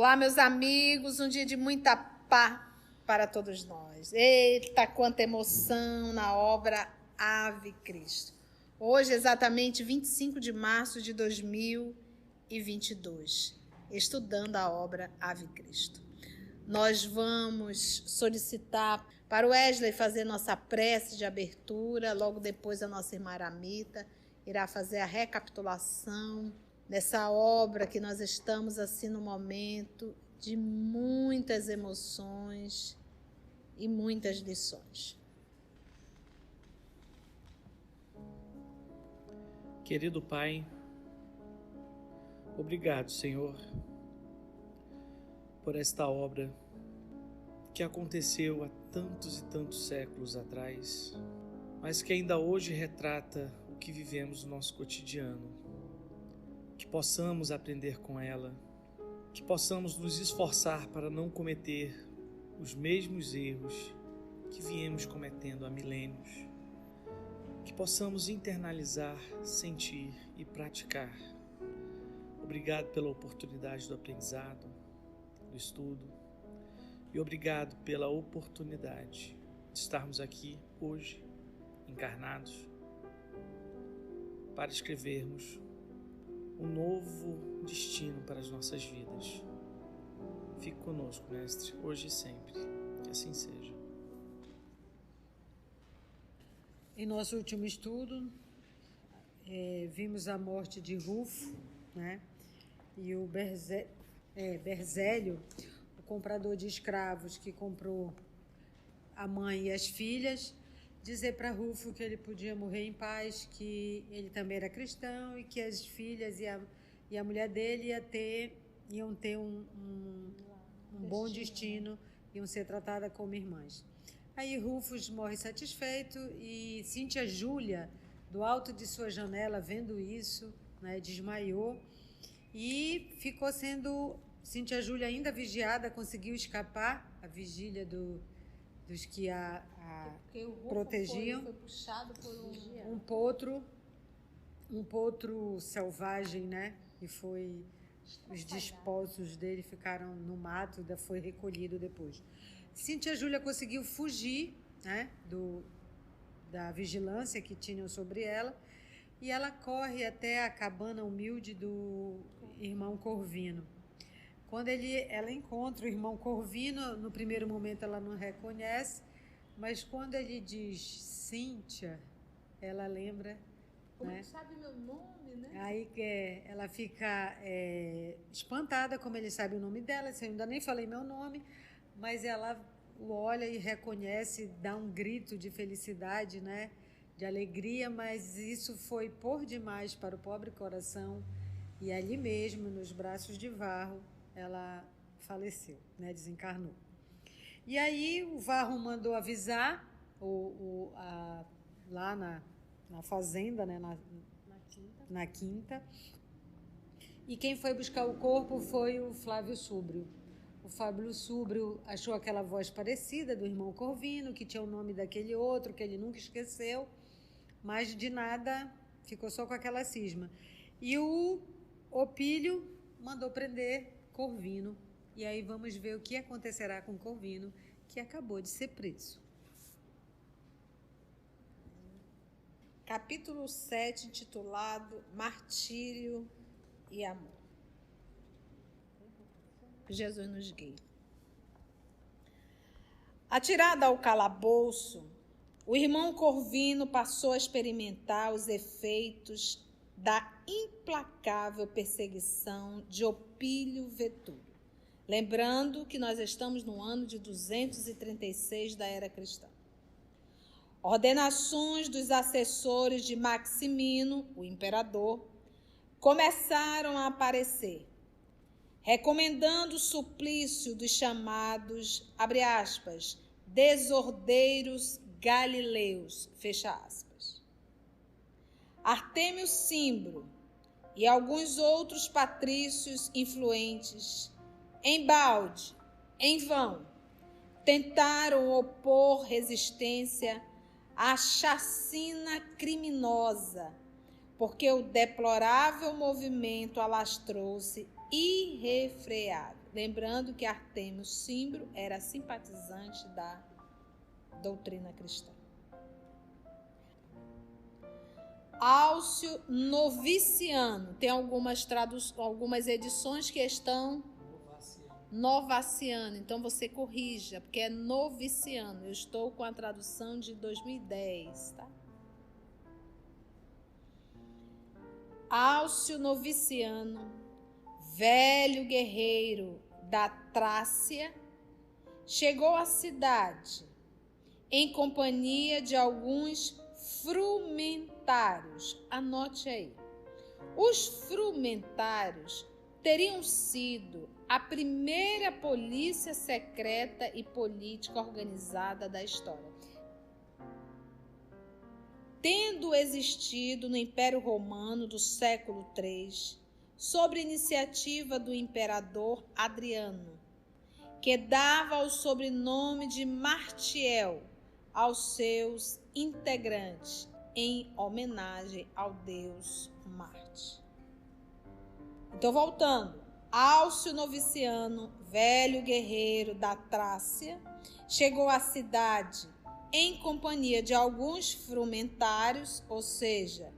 Olá, meus amigos, um dia de muita paz para todos nós. Eita, quanta emoção na obra Ave Cristo. Hoje, exatamente 25 de março de 2022, estudando a obra Ave Cristo. Nós vamos solicitar para o Wesley fazer nossa prece de abertura, logo depois a nossa irmã Aramita irá fazer a recapitulação dessa obra que nós estamos assim no momento de muitas emoções e muitas lições. Querido Pai, obrigado, Senhor, por esta obra que aconteceu há tantos e tantos séculos atrás, mas que ainda hoje retrata o que vivemos no nosso cotidiano. Que possamos aprender com ela, que possamos nos esforçar para não cometer os mesmos erros que viemos cometendo há milênios, que possamos internalizar, sentir e praticar. Obrigado pela oportunidade do aprendizado, do estudo, e obrigado pela oportunidade de estarmos aqui hoje, encarnados, para escrevermos um novo destino para as nossas vidas. Fique conosco, Mestre, hoje e sempre. Que assim seja. Em nosso último estudo, vimos a morte de Rufo, né? E o Berzélio, o comprador de escravos que comprou a mãe e as filhas, dizer para Rufo que ele podia morrer em paz, que ele também era cristão e que as filhas e a mulher dele iam ter um bom destino, iam ser tratadas como irmãs. Aí Rufus morre satisfeito e Cíntia Júlia, do alto de sua janela, vendo isso, né, desmaiou e ficou sendo Cíntia Júlia ainda vigiada, conseguiu escapar à vigília dos que a protegiam. Foi puxado por um potro selvagem, né? E foi os desposos dele ficaram no mato, ainda foi recolhido depois. Cíntia Júlia conseguiu fugir, né, da vigilância que tinham sobre ela, e ela corre até a cabana humilde do irmão Corvino. Quando ela encontra o irmão Corvino, no primeiro momento ela não reconhece, mas quando ele diz Cíntia, ela lembra. Como né? Ele sabe meu nome, né? Aí ela fica espantada, como ele sabe o nome dela. Eu ainda nem falei meu nome, mas ela o olha e reconhece, dá um grito de felicidade, né? De alegria, mas isso foi por demais para o pobre coração, e ali mesmo, nos braços de Varro, ela faleceu, né? Desencarnou. E aí o Varro mandou avisar lá na fazenda, né? Na quinta. E quem foi buscar o corpo foi o Flávio Súbrio. O Flávio Súbrio achou aquela voz parecida do irmão Corvino, que tinha o nome daquele outro, que ele nunca esqueceu, mas de nada, ficou só com aquela cisma. E o Opílio mandou prender Corvino. E aí vamos ver o que acontecerá com Corvino, que acabou de ser preso. Capítulo 7, intitulado Martírio e Amor. Jesus nos guia. Atirado ao calabouço, o irmão Corvino passou a experimentar os efeitos da implacável perseguição de Opílio Vetúlio. Lembrando que nós estamos no ano de 236 da era cristã. Ordenações dos assessores de Maximino, o imperador, começaram a aparecer, recomendando o suplício dos chamados, abre aspas, desordeiros galileus, fecha aspas. Artêmio Cimbro e alguns outros patrícios influentes, embalde, em vão, tentaram opor resistência à chacina criminosa, porque o deplorável movimento alastrou-se irrefreável. Lembrando que Artêmio Cimbro era simpatizante da doutrina cristã. Álcio Noviciano. Tem algumas edições que estão Novaciano. Então você corrija, porque é Noviciano. Eu estou com a tradução de 2010, tá? Álcio Noviciano, velho guerreiro da Trácia, chegou à cidade em companhia de alguns frumentários. Anote aí. Os frumentários teriam sido a primeira polícia secreta e política organizada da história, tendo existido no Império Romano do século III, sob iniciativa do imperador Adriano, que dava o sobrenome de Martiel aos seus integrantes, em homenagem ao deus Marte. Então, voltando, Álcio Noviciano, velho guerreiro da Trácia, chegou à cidade em companhia de alguns frumentários, ou seja,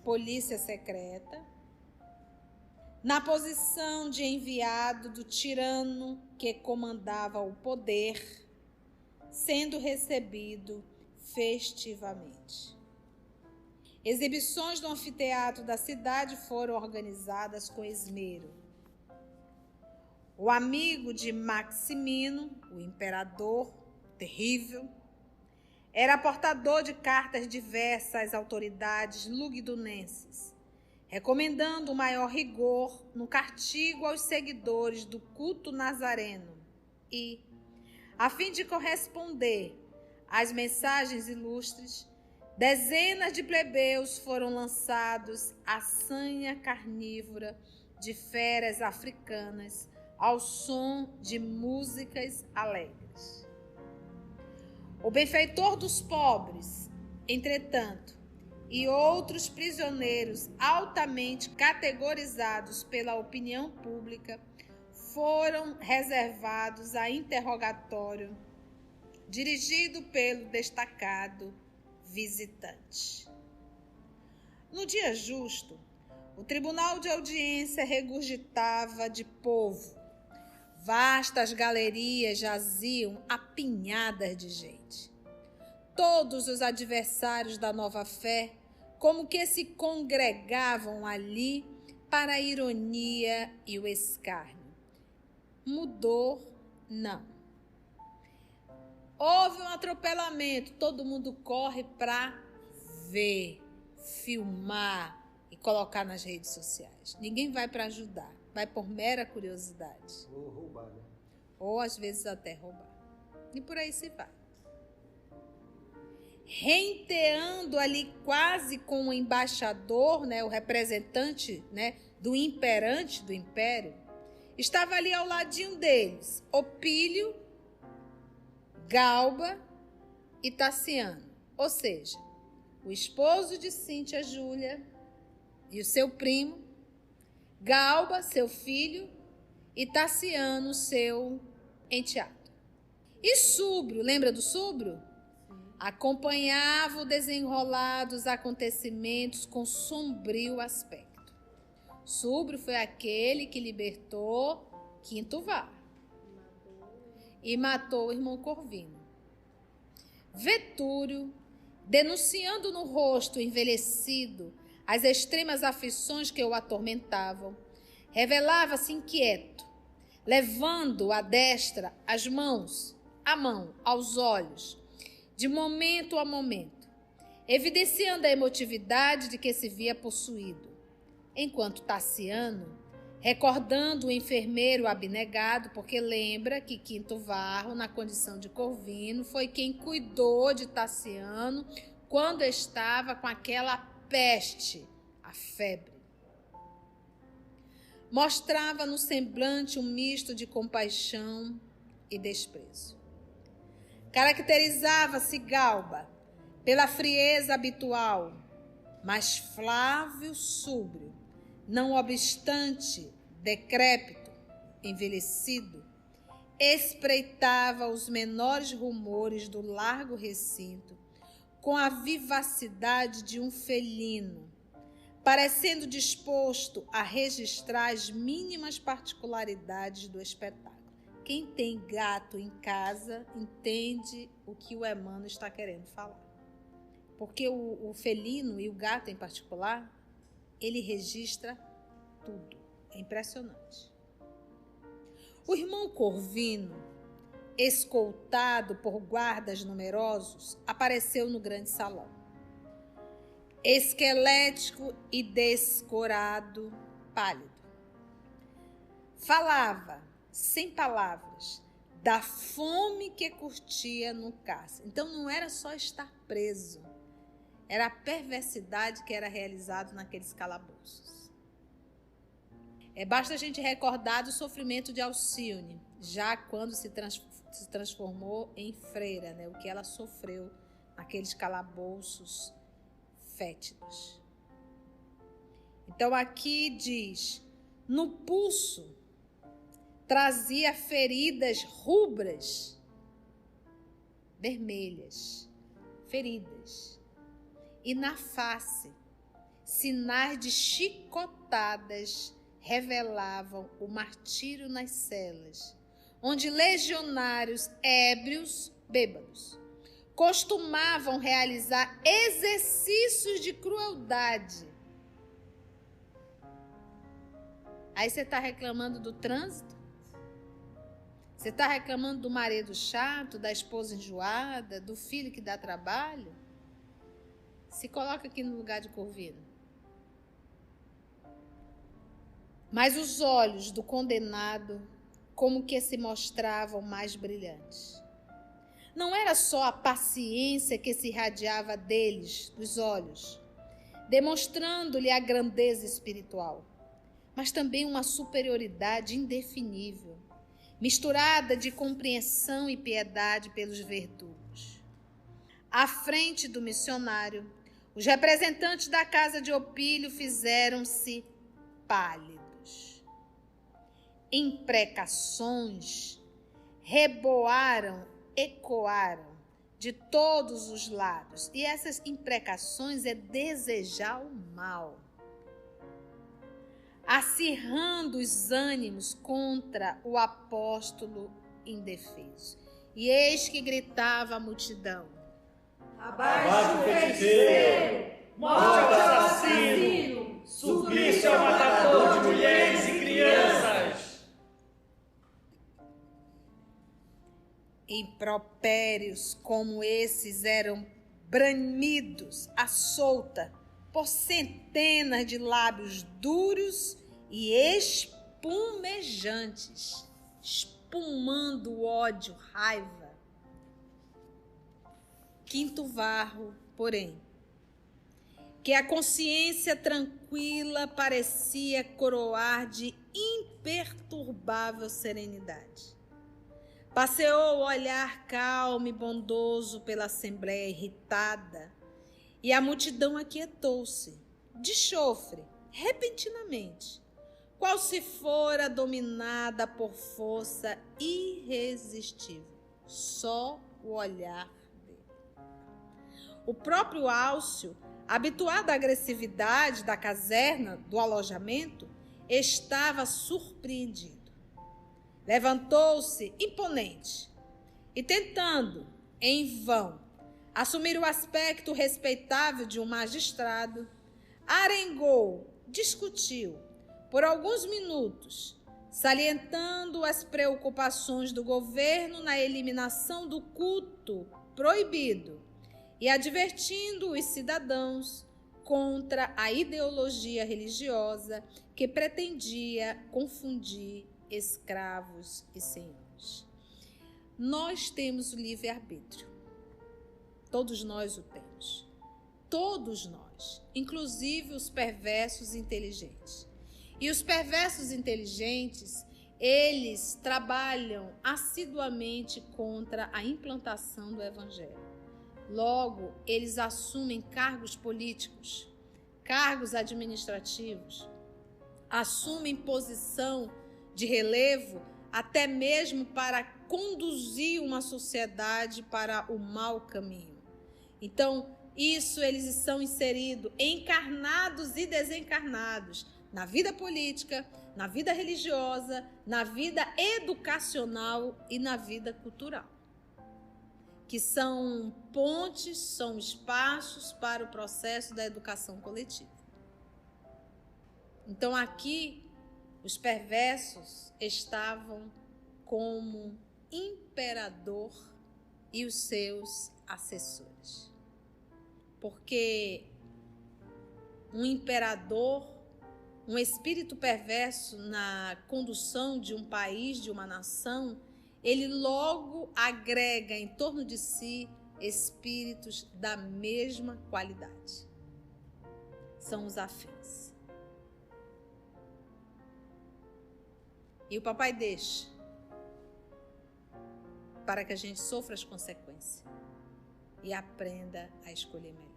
polícia secreta, na posição de enviado do tirano que comandava o poder, sendo recebido festivamente. Exibições no anfiteatro da cidade foram organizadas com esmero. O amigo de Maximino, o imperador terrível, era portador de cartas diversas às autoridades lugdunenses, recomendando o maior rigor no castigo aos seguidores do culto nazareno e, a fim de corresponder às mensagens ilustres, dezenas de plebeus foram lançados à sanha carnívora de feras africanas ao som de músicas alegres. O benfeitor dos pobres, entretanto, e outros prisioneiros altamente categorizados pela opinião pública foram reservados a interrogatório dirigido pelo destacado visitante. No dia justo, o tribunal de audiência regurgitava de povo. Vastas galerias jaziam apinhadas de gente. Todos os adversários da nova fé, como que se congregavam ali para a ironia e o escárnio. Mudou? Não. Houve um atropelamento, todo mundo corre para ver, filmar e colocar nas redes sociais. Ninguém vai para ajudar, vai por mera curiosidade. Ou roubar, né? Ou às vezes até roubar. E por aí se vai. Renteando ali quase com o embaixador, né, o representante, né, do imperante do império, estava ali ao ladinho deles, Opílio, Galba e Taciano, ou seja, o esposo de Cíntia Júlia e o seu primo, Galba, seu filho, e Taciano, seu enteado. E Súbrio, lembra do Súbrio? Acompanhava o desenrolar dos acontecimentos com sombrio aspecto. Súbrio foi aquele que libertou Quinto Varro e matou o irmão Corvino. Vetúrio, denunciando no rosto envelhecido as extremas aflições que o atormentavam, revelava-se inquieto, levando à destra as mãos, a mão aos olhos, de momento a momento, evidenciando a emotividade de que se via possuído, enquanto Taciano, recordando o enfermeiro abnegado, porque lembra que Quinto Varro, na condição de Corvino, foi quem cuidou de Taciano quando estava com aquela peste, a febre. Mostrava no semblante um misto de compaixão e desprezo. Caracterizava-se Galba pela frieza habitual, mas Flávio Súbrio, não obstante decrépito, envelhecido, espreitava os menores rumores do largo recinto com a vivacidade de um felino, parecendo disposto a registrar as mínimas particularidades do espetáculo. Quem tem gato em casa entende o que o Emmanuel está querendo falar. Porque o felino e o gato em particular, ele registra tudo. É impressionante. O irmão Corvino, escoltado por guardas numerosos, apareceu no grande salão. Esquelético e descorado, pálido. Falava, sem palavras, da fome que curtia no cárcere. Então não era só estar preso, era a perversidade que era realizada naqueles calabouços. Basta a gente recordar do sofrimento de Alcione, já quando se transformou em freira, né? O que ela sofreu naqueles calabouços fétidos. Então aqui diz, no pulso trazia feridas rubras, vermelhas, feridas, e na face sinais de chicotadas revelavam o martírio nas celas, onde legionários ébrios, bêbados, costumavam realizar exercícios de crueldade. Aí você está reclamando do trânsito? Você está reclamando do marido chato, da esposa enjoada, do filho que dá trabalho? Se coloca aqui no lugar de Corvino. Mas os olhos do condenado como que se mostravam mais brilhantes. Não era só a paciência que se irradiava deles, dos olhos, demonstrando-lhe a grandeza espiritual, mas também uma superioridade indefinível, misturada de compreensão e piedade pelos verdugos. À frente do missionário, os representantes da casa de Opílio fizeram-se pálidos. Imprecações ecoaram de todos os lados. E essas imprecações é desejar o mal, acirrando os ânimos contra o apóstolo indefeso. E eis que gritava a multidão: abaixo o feiticeiro, morte ao assassino, suplício ao matador de mulheres e crianças. Impropérios como esses eram bramidos à solta por centenas de lábios duros e espumejantes, espumando ódio, raiva. Quinto Varro, porém, que a consciência tranquila parecia coroar de imperturbável serenidade. Passeou o olhar calmo e bondoso pela assembleia irritada, e a multidão aquietou-se, de chofre, repentinamente, qual se fora dominada por força irresistível. Só o olhar dele. O próprio Álcio, habituado à agressividade da caserna, do alojamento, estava surpreendido. Levantou-se imponente e, tentando, em vão, assumir o aspecto respeitável de um magistrado, arengou, discutiu, por alguns minutos, salientando as preocupações do governo na eliminação do culto proibido e advertindo os cidadãos contra a ideologia religiosa que pretendia confundir escravos e senhores. Nós temos o livre-arbítrio. Todos nós o temos. Todos nós, inclusive os perversos inteligentes. E os perversos inteligentes, eles trabalham assiduamente contra a implantação do evangelho. Logo, eles assumem cargos políticos, cargos administrativos, assumem posição de relevo, até mesmo para conduzir uma sociedade para o mau caminho. Então, isso eles estão inseridos, encarnados e desencarnados, na vida política, na vida religiosa, na vida educacional e na vida cultural, que são pontes, são espaços para o processo da educação coletiva. Então, aqui, os perversos estavam como imperador e os seus assessores. Porque um imperador, um espírito perverso na condução de um país, de uma nação, ele logo agrega em torno de si espíritos da mesma qualidade. São os afins. E o papai deixa para que a gente sofra as consequências e aprenda a escolher melhor.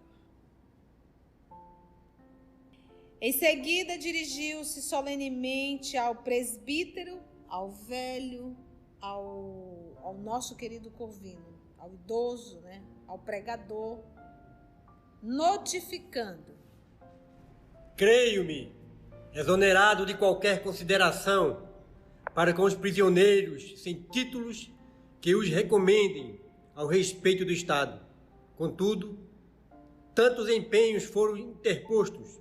Em seguida, dirigiu-se solenemente ao presbítero, ao velho, ao nosso querido Corvino, ao idoso, ao pregador, notificando: creio-me exonerado de qualquer consideração para com os prisioneiros sem títulos que os recomendem ao respeito do Estado. Contudo, tantos empenhos foram interpostos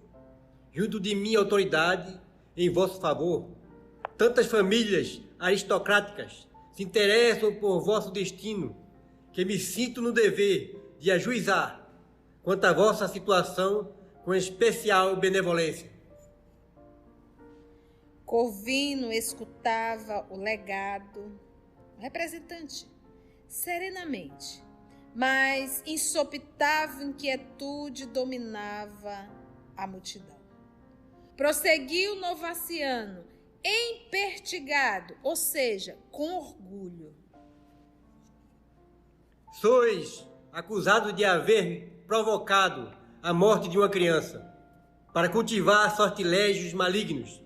junto de minha autoridade em vosso favor, tantas famílias aristocráticas se interessam por vosso destino, que me sinto no dever de ajuizar quanto à vossa situação com especial benevolência. Corvino escutava o legado, o representante, serenamente, mas insopitável inquietude dominava a multidão. Prosseguiu Novaciano, empertigado, ou seja, com orgulho. Sois acusado de haver provocado a morte de uma criança para cultivar sortilégios malignos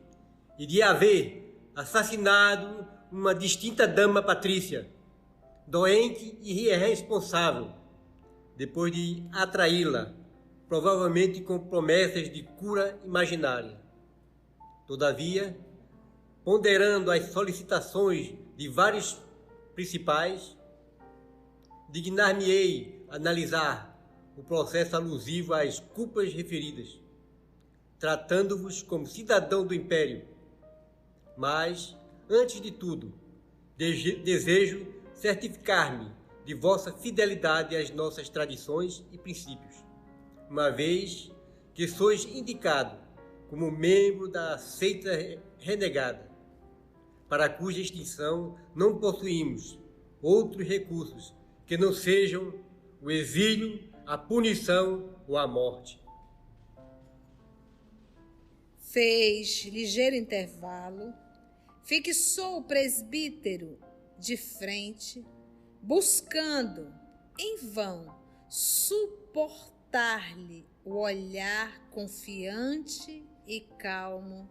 e de haver assassinado uma distinta dama patrícia, doente e irresponsável, depois de atraí-la, provavelmente com promessas de cura imaginária. Todavia, ponderando as solicitações de vários principais, dignar-me-ei analisar o processo alusivo às culpas referidas, tratando-vos como cidadão do Império. Mas, antes de tudo, desejo certificar-me de vossa fidelidade às nossas tradições e princípios, uma vez que sois indicado como membro da seita renegada, para cuja extinção não possuímos outros recursos que não sejam o exílio, a punição ou a morte. Fez ligeiro intervalo, fixou o presbítero de frente, buscando, em vão, suportar-lhe o olhar confiante e calmo,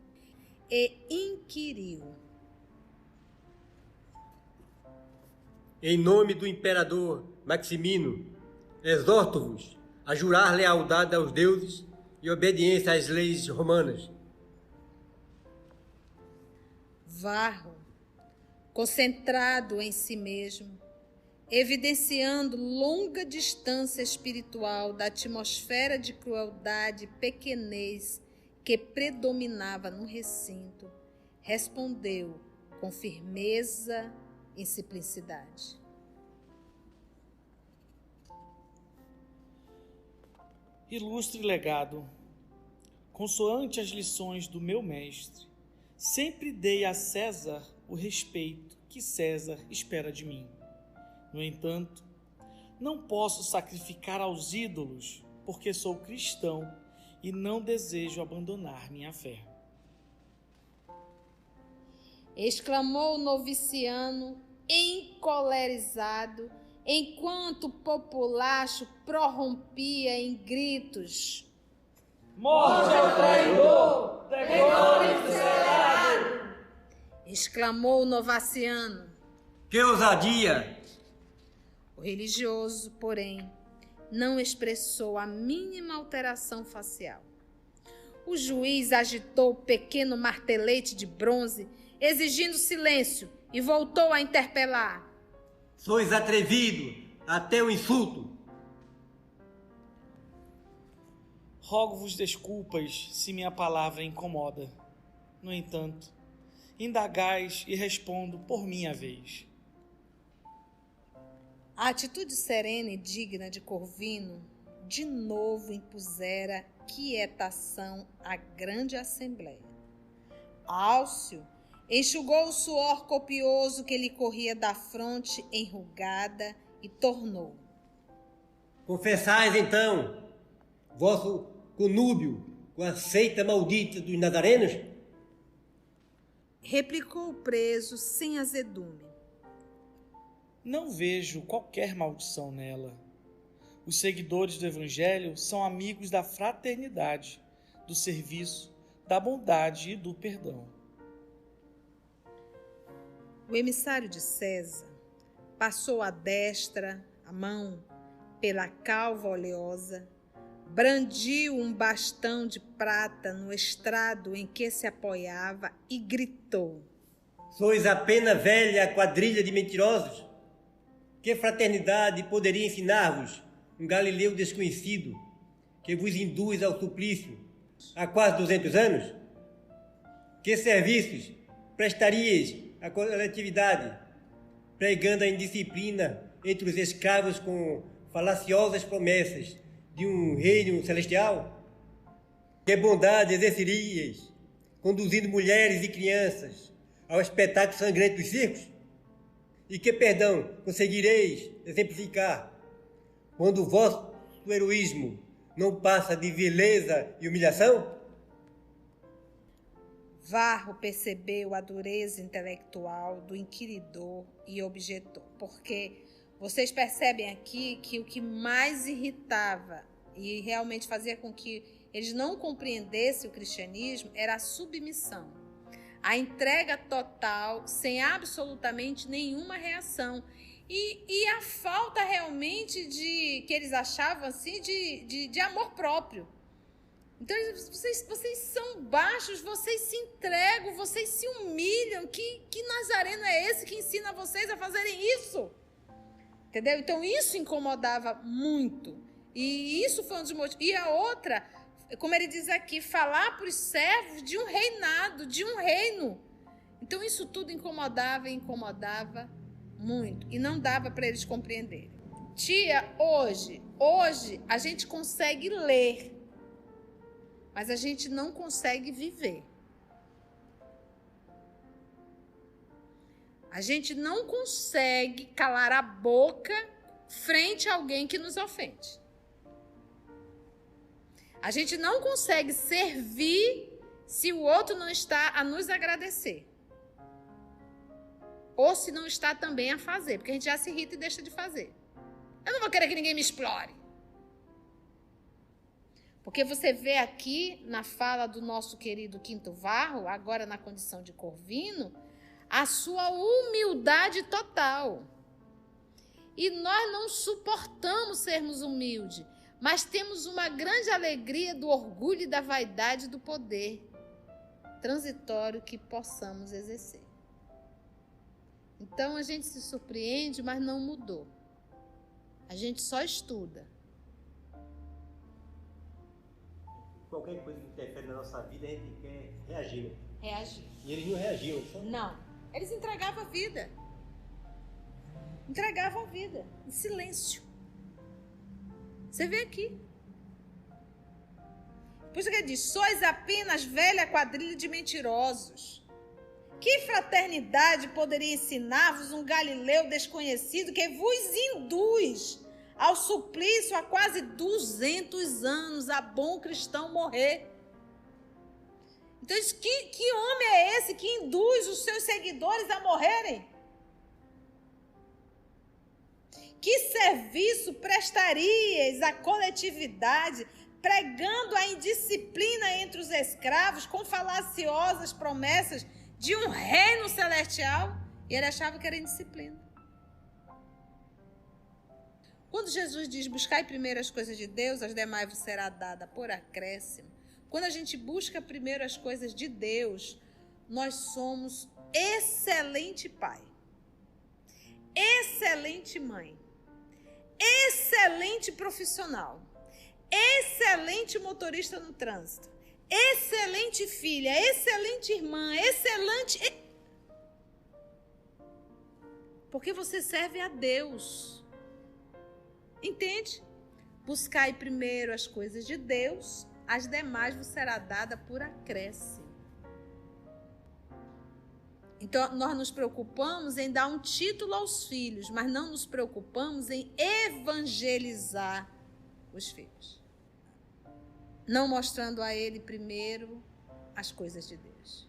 e inquiriu: em nome do imperador Maximino, exorto-vos a jurar lealdade aos deuses e obediência às leis romanas. Varro, concentrado em si mesmo, evidenciando longa distância espiritual da atmosfera de crueldade e pequenez que predominava no recinto, respondeu com firmeza e simplicidade: ilustre legado, consoante as lições do meu mestre, sempre dei a César o respeito que César espera de mim. No entanto, não posso sacrificar aos ídolos, porque sou cristão e não desejo abandonar minha fé. Exclamou o noviciano, encolerizado, enquanto o populacho prorrompia em gritos: morte ao traidor! Decore o selado! exclamou o novaciano. Que ousadia! O religioso, porém, não expressou a mínima alteração facial. O juiz agitou o pequeno martelete de bronze, exigindo silêncio, e voltou a interpelar. Sois atrevido, até o insulto. Rogo-vos desculpas se minha palavra incomoda. No entanto, indagais e respondo por minha vez. A atitude serena e digna de Corvino de novo impusera quietação à grande assembleia. Álcio enxugou o suor copioso que lhe corria da fronte enrugada e tornou. Confessais, então, vosso conúbio com a seita maldita dos nazarenos? Replicou o preso sem azedume. Não vejo qualquer maldição nela. Os seguidores do Evangelho são amigos da fraternidade, do serviço, da bondade e do perdão. O emissário de César passou a destra, a mão, pela calva oleosa, brandiu um bastão de prata no estrado em que se apoiava e gritou. Sois apenas velha quadrilha de mentirosos? Que fraternidade poderia ensinar-vos um Galileu desconhecido que vos induz ao suplício há quase 200 anos? Que serviços prestaríeis à coletividade, pregando a indisciplina entre os escravos com falaciosas promessas de um reino celestial? Que bondade exerceríeis, conduzindo mulheres e crianças ao espetáculo sangrento dos circos? E que perdão conseguireis exemplificar quando o vosso heroísmo não passa de vileza e humilhação? Varro percebeu a dureza intelectual do inquiridor e objetou, porque vocês percebem aqui que o que mais irritava e realmente fazia com que eles não compreendessem o cristianismo era a submissão. A entrega total, sem absolutamente nenhuma reação. E a falta realmente que eles achavam assim de amor próprio. Então, vocês são baixos, vocês se entregam, vocês se humilham. Que nazareno é esse que ensina vocês a fazerem isso? Entendeu? Então, isso incomodava muito. E isso foi um dos motivos. E a outra, como ele diz aqui, falar para os servos de um reinado, de um reino. Então, isso tudo incomodava muito. E não dava para eles compreenderem. Tia, hoje a gente consegue ler, mas a gente não consegue viver. A gente não consegue calar a boca frente a alguém que nos ofende. A gente não consegue servir se o outro não está a nos agradecer. Ou se não está também a fazer, porque a gente já se irrita e deixa de fazer. Eu não vou querer que ninguém me explore. Porque você vê aqui na fala do nosso querido Quinto Varro, agora na condição de Corvino, a sua humildade total. E nós não suportamos sermos humildes, mas temos uma grande alegria do orgulho e da vaidade do poder transitório que possamos exercer. Então a gente se surpreende, mas não mudou. A gente só estuda. Qualquer coisa que interfere na nossa vida, a gente quer reagir. Reagir. E eles não reagiam. Não. Eles entregavam a vida. Entregavam a vida. Em silêncio. Você vê aqui. Por isso que ele diz, sois apenas velha quadrilha de mentirosos. Que fraternidade poderia ensinar-vos um Galileu desconhecido que vos induz ao suplício há quase 200 anos a bom cristão morrer? Então, que homem é esse que induz os seus seguidores a morrerem? Que serviço prestaríeis à coletividade, pregando a indisciplina entre os escravos com falaciosas promessas de um reino celestial, e ele achava que era indisciplina. Quando Jesus diz, buscai primeiro as coisas de Deus, as demais vos será dada por acréscimo. Quando a gente busca primeiro as coisas de Deus, nós somos excelente pai, excelente mãe, excelente profissional, excelente motorista no trânsito, excelente filha, excelente irmã, excelente... Porque você serve a Deus. Entende? Buscai primeiro as coisas de Deus, as demais vos será dada por acréscimo. Então, nós nos preocupamos em dar um título aos filhos, mas não nos preocupamos em evangelizar os filhos. Não mostrando a ele primeiro as coisas de Deus.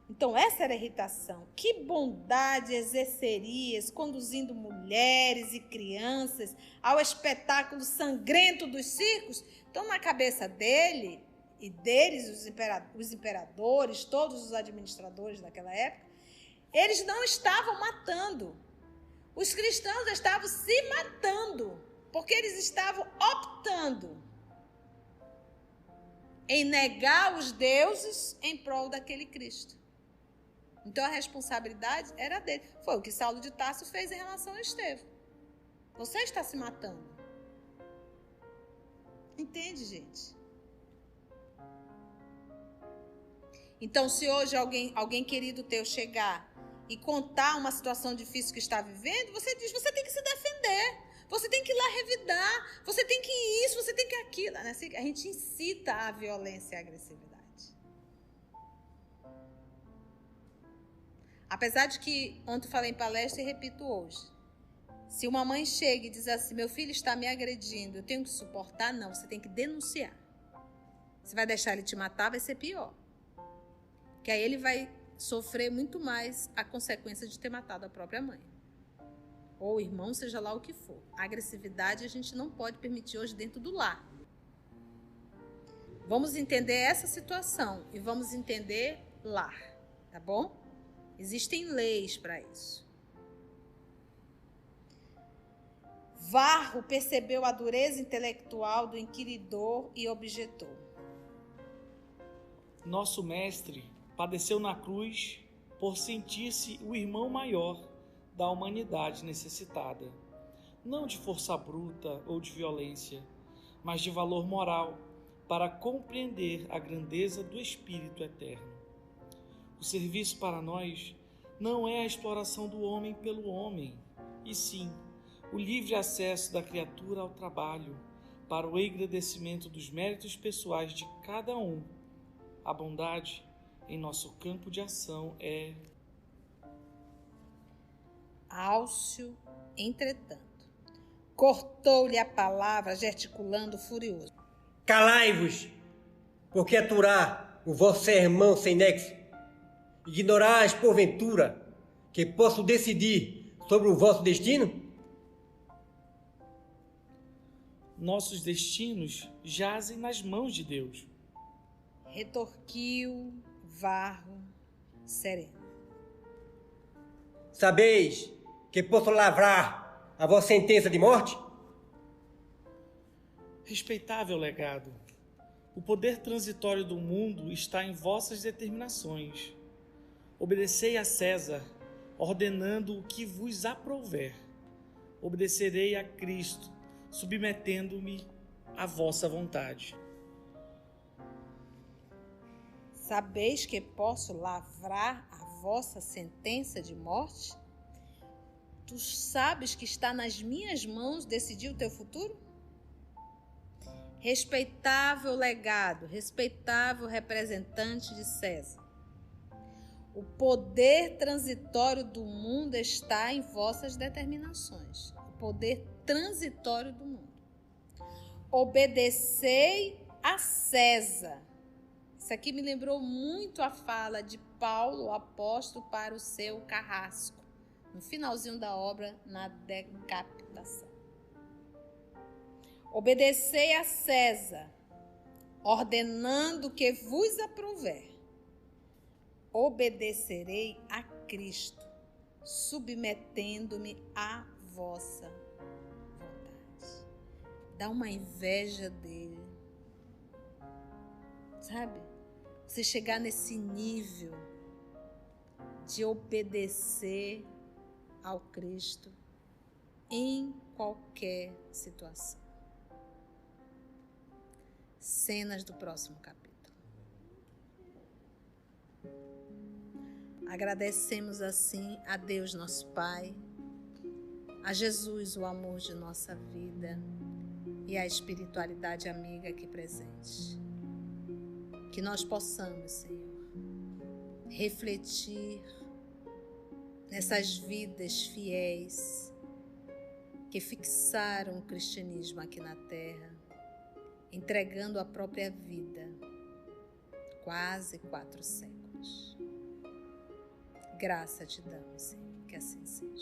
Então, essa era a irritação. Que bondade exercerias conduzindo mulheres e crianças ao espetáculo sangrento dos circos? Então, na cabeça dele e deles, os imperadores, todos os administradores daquela época, eles não estavam matando. Os cristãos estavam se matando, porque eles estavam optando em negar os deuses em prol daquele Cristo. Então a responsabilidade era dele. Foi o que Saulo de Tarso fez em relação a Estevão. Você está se matando. Entende, gente? Então, se hoje alguém querido teu chegar e contar uma situação difícil que está vivendo, você diz, você tem que se defender, você tem que ir lá revidar, você tem que isso, você tem que aquilo. A gente incita a violência e a agressividade. Apesar de que ontem falei em palestra e repito hoje, se uma mãe chega e diz assim, meu filho está me agredindo, eu tenho que suportar? Não, você tem que denunciar. Você vai deixar ele te matar, vai ser pior. Que aí ele vai sofrer muito mais a consequência de ter matado a própria mãe. Ou o irmão, seja lá o que for. A agressividade a gente não pode permitir hoje dentro do lar. Vamos entender essa situação e vamos entender lar, tá bom? Existem leis para isso. Varro percebeu a dureza intelectual do inquiridor e objetou. Nosso mestre padeceu na cruz por sentir-se o irmão maior da humanidade necessitada, não de força bruta ou de violência, mas de valor moral, para compreender a grandeza do Espírito eterno. O serviço para nós não é a exploração do homem pelo homem, e sim o livre acesso da criatura ao trabalho para o engrandecimento dos méritos pessoais de cada um. A bondade em nosso campo de ação é... Álcio, entretanto, cortou-lhe a palavra, gesticulando furioso. Calai-vos, porque aturar o vosso sermão sem nexo, ignorais, porventura, que posso decidir sobre o vosso destino? Nossos destinos jazem nas mãos de Deus. Retorquiu Varro sereno. Sabeis que posso lavrar a vossa sentença de morte? Respeitável legado, o poder transitório do mundo está em vossas determinações. Obedecei a César, ordenando o que vos aprouver. Obedecerei a Cristo, submetendo-me à vossa vontade. Sabeis que posso lavrar a vossa sentença de morte? Tu sabes que está nas minhas mãos decidir o teu futuro? Respeitável legado, respeitável representante de César. O poder transitório do mundo está em vossas determinações. O poder transitório do mundo. Obedecei a César. Isso aqui me lembrou muito a fala de Paulo, o apóstolo, para o seu carrasco, no finalzinho da obra, na decapitação. Obedecei a César ordenando que vos aprouver, obedecerei a Cristo, submetendo-me à vossa vontade. Dá uma inveja dele, sabe? Você chegar nesse nível de obedecer ao Cristo em qualquer situação. Cenas do próximo capítulo. Agradecemos assim a Deus nosso Pai, a Jesus o amor de nossa vida e a espiritualidade amiga aqui presente. Que nós possamos, Senhor, refletir nessas vidas fiéis que fixaram o cristianismo aqui na terra, entregando a própria vida, quase 4 séculos. Graça te damos, Senhor, que assim seja.